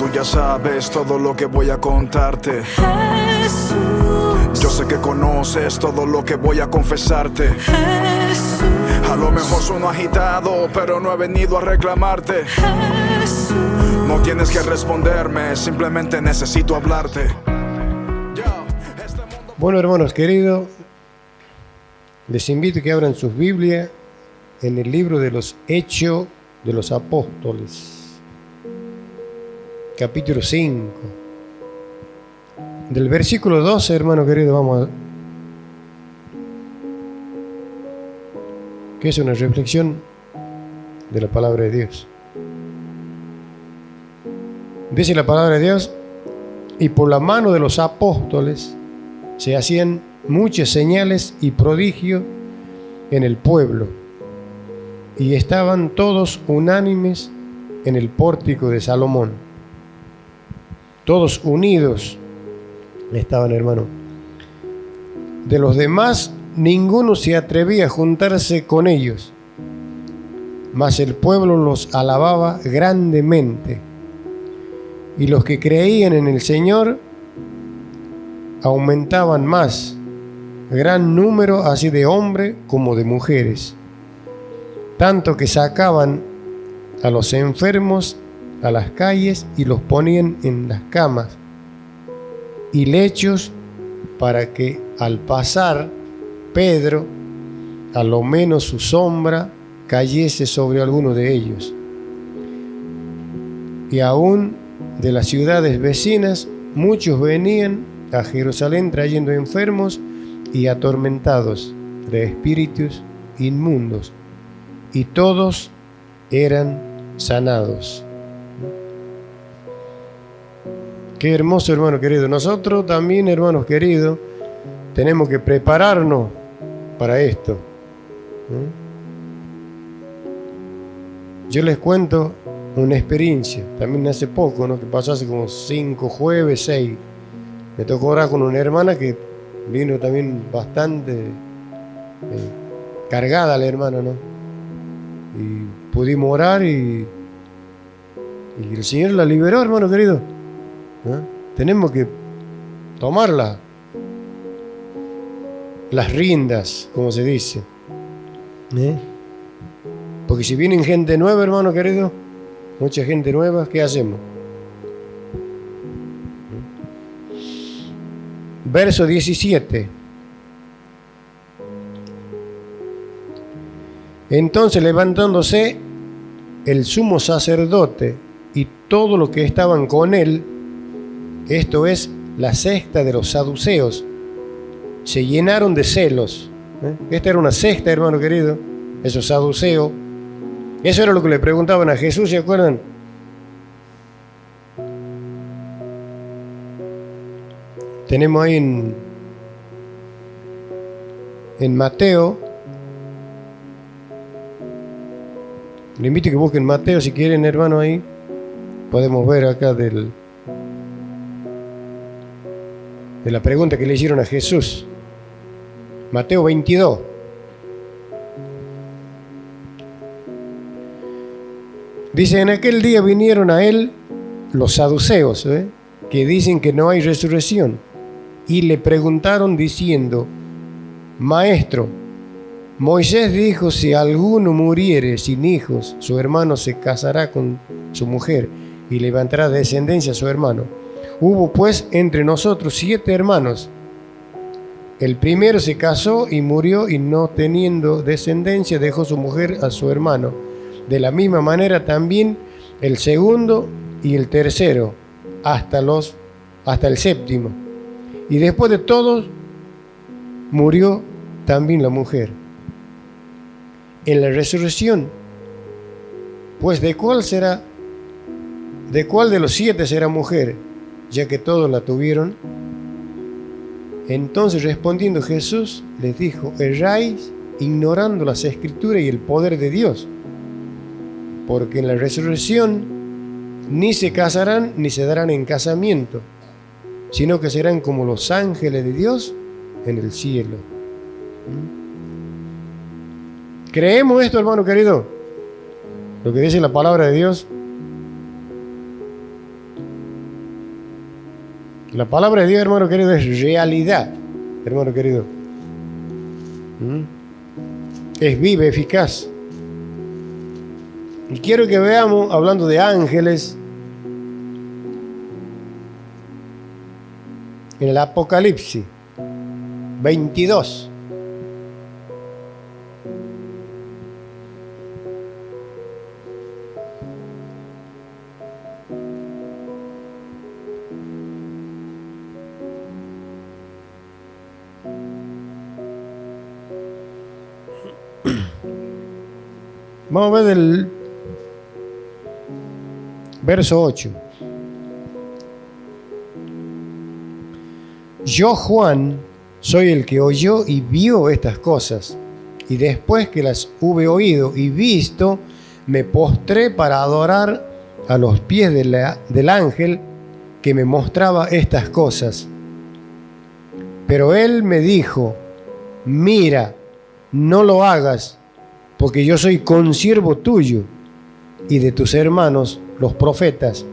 tú ya sabes todo lo que voy a contarte. Jesús, Yo sé que conoces todo lo que voy a confesarte. Jesús, A lo mejor sueno agitado, pero no he venido a reclamarte. Jesús. No tienes que responderme, simplemente necesito hablarte. Bueno, hermanos queridos, les invito a que abran sus Biblias en el libro de los Hechos de los Apóstoles, capítulo 5. Del versículo 12, hermano querido, vamos a... que es una reflexión de la palabra de Dios. Dice la palabra de Dios: y por la mano de los apóstoles se hacían muchas señales y prodigios en el pueblo, y estaban todos unánimes en el pórtico de Salomón. Todos unidos estaban, hermano. De los demás, ninguno se atrevía a juntarse con ellos, mas el pueblo los alababa grandemente. Y los que creían en el Señor aumentaban más, gran número así de hombres como de mujeres, tanto que sacaban a los enfermos a las calles y los ponían en las camas y lechos, para que al pasar Pedro, a lo menos su sombra cayese sobre alguno de ellos. Y aún de las ciudades vecinas muchos venían a Jerusalén trayendo enfermos y atormentados de espíritus inmundos, y todos eran sanados. Qué hermoso, hermano querido. Nosotros también, hermanos queridos, tenemos que prepararnos para esto. Yo les cuento una experiencia, también hace poco, ¿no? Que pasó hace como 5 jueves, 6. Me tocó orar con una hermana que vino también bastante cargada la hermana, ¿no? Y pudimos orar y el Señor la liberó, hermano querido. Tenemos que tomar las riendas, como se dice. Porque si vienen gente nueva, hermano querido, mucha gente nueva, ¿qué hacemos? Verso 17. Entonces, levantándose el sumo sacerdote y todos los que estaban con él, esto es, la secta de los saduceos, se llenaron de celos. Esta era una secta, hermano querido, esos saduceos. Eso era lo que le preguntaban a Jesús, ¿se acuerdan? Tenemos ahí en Mateo. Le invito a que busquen Mateo si quieren, hermano, ahí. Podemos ver acá de la pregunta que le hicieron a Jesús. Mateo 22. Dice: en aquel día vinieron a él los saduceos, que dicen que no hay resurrección, y le preguntaron diciendo: Maestro, Moisés dijo, si alguno muriere sin hijos, su hermano se casará con su mujer y levantará descendencia a su hermano. Hubo pues entre nosotros 7 hermanos. El primero se casó y murió, y no teniendo descendencia dejó su mujer a su hermano. De la misma manera también el segundo y el tercero, hasta el séptimo. Y después de todos murió también la mujer. En la resurrección, pues ¿de cuál de los 7 será mujer, ya que todos la tuvieron? Entonces respondiendo Jesús les dijo: erráis ignorando las Escrituras y el poder de Dios, porque en la resurrección ni se casarán ni se darán en casamiento, sino que serán como los ángeles de Dios en el cielo. ¿Creemos esto, hermano querido? Lo que dice la palabra de Dios. La palabra de Dios, hermano querido, es realidad, hermano querido. Es viva, eficaz. Y quiero que veamos, hablando de ángeles, en el Apocalipsis 22. Vamos a ver el verso 8. Yo, Juan, soy el que oyó y vio estas cosas, y después que las hube oído y visto, me postré para adorar a los pies del ángel que me mostraba estas cosas. Pero él me dijo: mira, no lo hagas, porque yo soy consiervo tuyo y de tus hermanos, los profetas,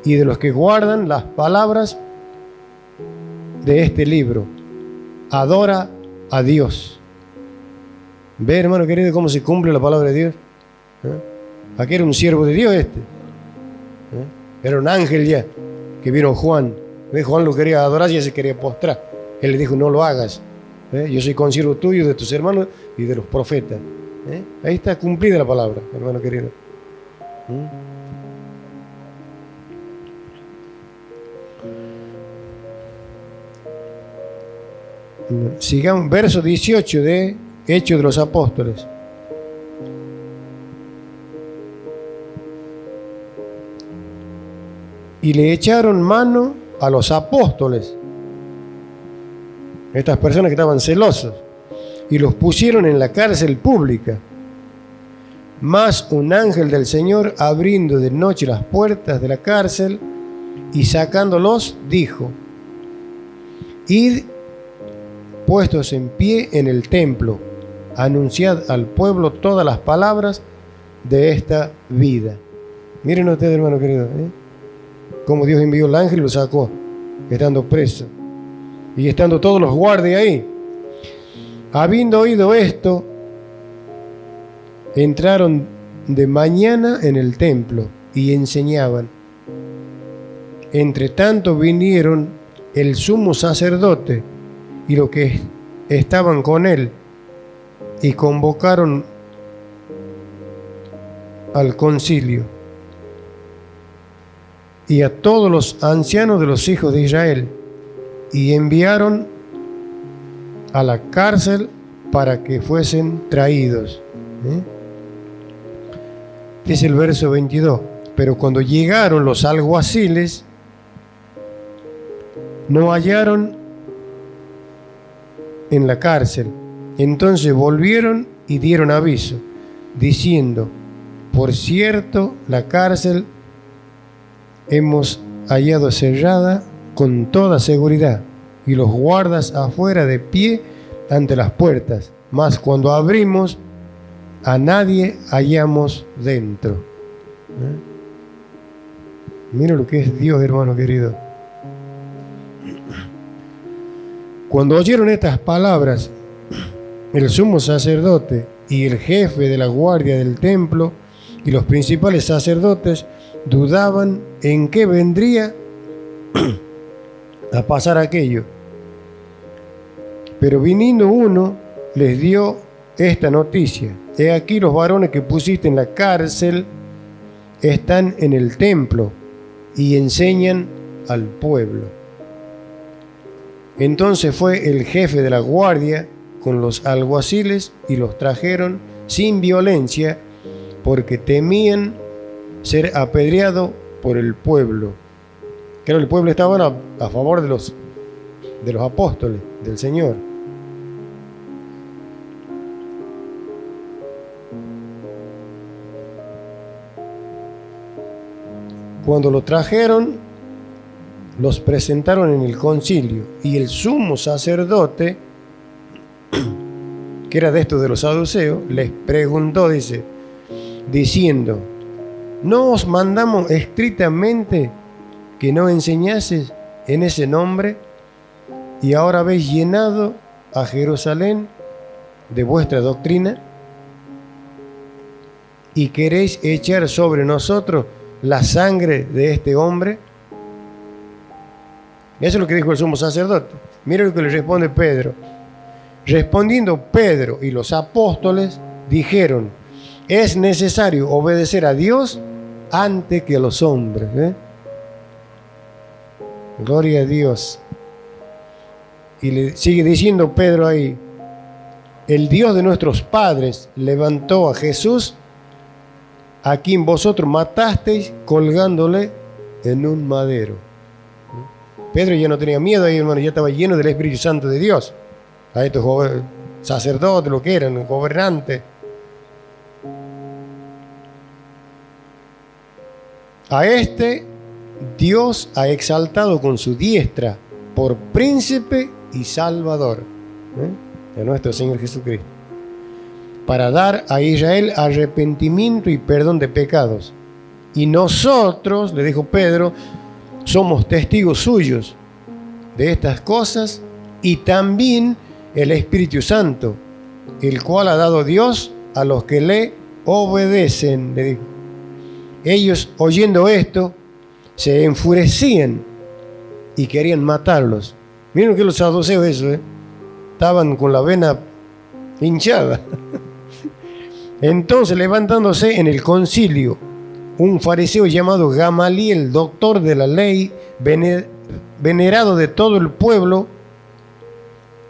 y de los que guardan las palabras de este libro. Adora a Dios. Ve, hermano querido, cómo se cumple la palabra de Dios. Aquí era un siervo de Dios este. Era un ángel ya, que vino Juan. Juan lo quería adorar y ya se quería postrar. Él le dijo: no lo hagas. Yo soy consiervo tuyo, de tus hermanos y de los profetas. Ahí está cumplida la palabra, hermano querido. Sigamos, verso 18 de Hechos de los Apóstoles. Y le echaron mano a los apóstoles, estas personas que estaban celosos, y los pusieron en la cárcel pública. Mas un ángel del Señor, abriendo de noche las puertas de la cárcel y sacándolos, dijo: id, puestos en pie en el templo, anunciad al pueblo todas las palabras de esta vida. Miren ustedes, hermano querido, cómo Dios envió el ángel y lo sacó, estando preso, y estando todos los guardias ahí. Habiendo oído esto, entraron de mañana en el templo y enseñaban. Entre tanto vinieron el sumo sacerdote y los que estaban con él, y convocaron al concilio y a todos los ancianos de los hijos de Israel, y enviaron a la cárcel para que fuesen traídos. Dice el verso 22: pero cuando llegaron los alguaciles, no hallaron en la cárcel. Entonces volvieron y dieron aviso, diciendo: por cierto, la cárcel hemos hallado cerrada con toda seguridad, y los guardas afuera de pie ante las puertas, mas cuando abrimos, a nadie hallamos dentro. Mira lo que es Dios, hermano querido. Cuando oyeron estas palabras, el sumo sacerdote y el jefe de la guardia del templo y los principales sacerdotes dudaban en qué vendría a pasar aquello. Pero viniendo uno, les dio esta noticia: he aquí, los varones que pusiste en la cárcel están en el templo y enseñan al pueblo. Entonces fue el jefe de la guardia con los alguaciles y los trajeron sin violencia, porque temían ser apedreado por el pueblo. Claro, el pueblo estaba a favor de los apóstoles del Señor. Cuando lo trajeron, los presentaron en el concilio, y el sumo sacerdote, que era de estos de los saduceos, les preguntó, diciendo: ¿no os mandamos estrictamente que no enseñases en ese nombre, y ahora habéis llenado a Jerusalén de vuestra doctrina y queréis echar sobre nosotros la sangre de este hombre. Eso es lo que dijo el sumo sacerdote. Mira lo que le responde Pedro. Respondiendo Pedro y los apóstoles dijeron: es necesario obedecer a Dios antes que a los hombres. Gloria a Dios. Y le sigue diciendo Pedro ahí: el Dios de nuestros padres levantó a Jesús, a quien vosotros matasteis colgándole en un madero. Pedro ya no tenía miedo ahí, hermano, ya estaba lleno del Espíritu Santo de Dios. A estos sacerdotes, lo que eran, gobernantes. A este Dios ha exaltado con su diestra por príncipe y salvador de nuestro Señor Jesucristo, para dar a Israel arrepentimiento y perdón de pecados. Y nosotros, le dijo Pedro, somos testigos suyos de estas cosas, y también el Espíritu Santo, el cual ha dado Dios a los que le obedecen, le dijo. Ellos, oyendo esto, se enfurecían y querían matarlos. Miren que los saduceos eso, estaban con la vena hinchada. Entonces, levantándose en el concilio, un fariseo llamado Gamaliel, doctor de la ley, venerado de todo el pueblo,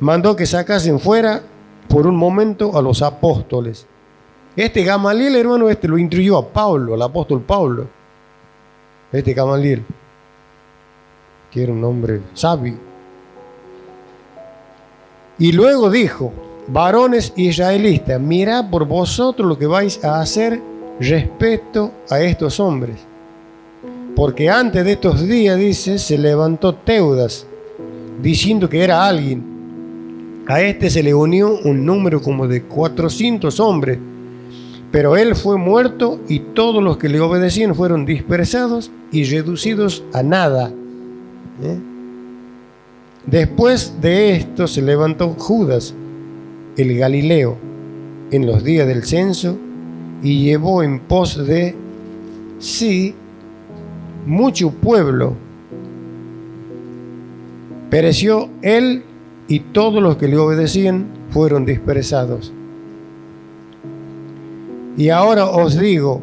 mandó que sacasen fuera por un momento a los apóstoles. Este Gamaliel, hermano, lo instruyó a Pablo, al apóstol Pablo. Este Gamaliel, que era un hombre sabio. Y luego dijo: varones israelitas, mirad por vosotros lo que vais a hacer respecto a estos hombres. Porque antes de estos días, dice, se levantó Teudas, diciendo que era alguien. A este se le unió un número como de 400 hombres. Pero él fue muerto y todos los que le obedecían fueron dispersados y reducidos a nada. Después de esto se levantó Judas, el Galileo, en los días del censo, y llevó en pos de sí mucho pueblo. Pereció él y todos los que le obedecían fueron dispersados. Y ahora os digo: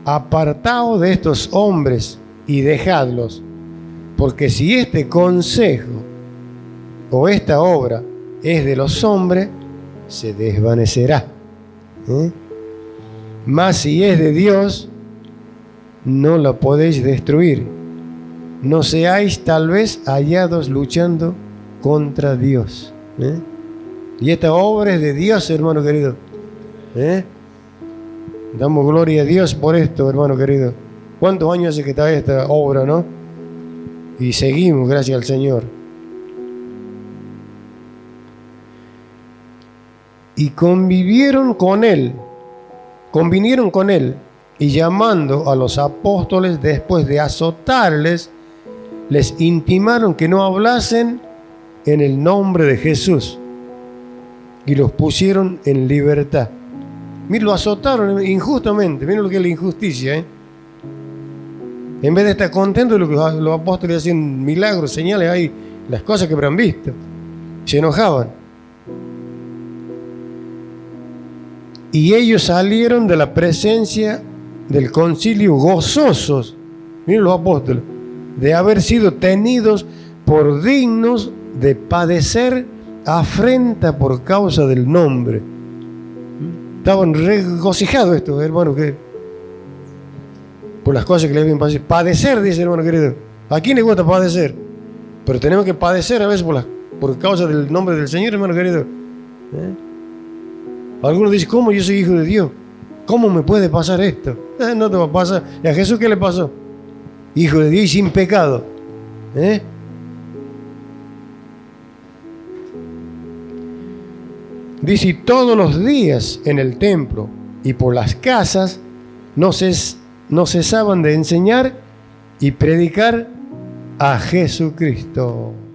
apartaos de estos hombres y dejadlos, porque si este consejo o esta obra es de los hombres, se desvanecerá. Mas si es de Dios, no la podéis destruir. No seáis tal vez hallados luchando contra Dios. Y esta obra es de Dios, hermano querido. Damos gloria a Dios por esto, hermano querido. ¿Cuántos años hace que está esta obra, no? Y seguimos, gracias al Señor. Y convinieron con él, y llamando a los apóstoles, después de azotarles, les intimaron que no hablasen en el nombre de Jesús, y los pusieron en libertad. Miren, lo azotaron injustamente. Miren lo que es la injusticia, En vez de estar contentos de lo que los apóstoles hacían milagros, señales, ahí, las cosas que habrán visto, se enojaban. Y ellos salieron de la presencia del concilio gozosos, miren los apóstoles, de haber sido tenidos por dignos de padecer afrenta por causa del nombre. Estaban regocijados estos hermanos que por las cosas que les habían pasado. Padecer, dice hermano querido. ¿A quién le gusta padecer? Pero tenemos que padecer a veces por causa del nombre del Señor, hermano querido. Algunos dicen: ¿cómo yo soy hijo de Dios? ¿Cómo me puede pasar esto? No te va a pasar. ¿Y a Jesús qué le pasó? Hijo de Dios y sin pecado. Dice: todos los días en el templo y por las casas no cesaban de enseñar y predicar a Jesucristo.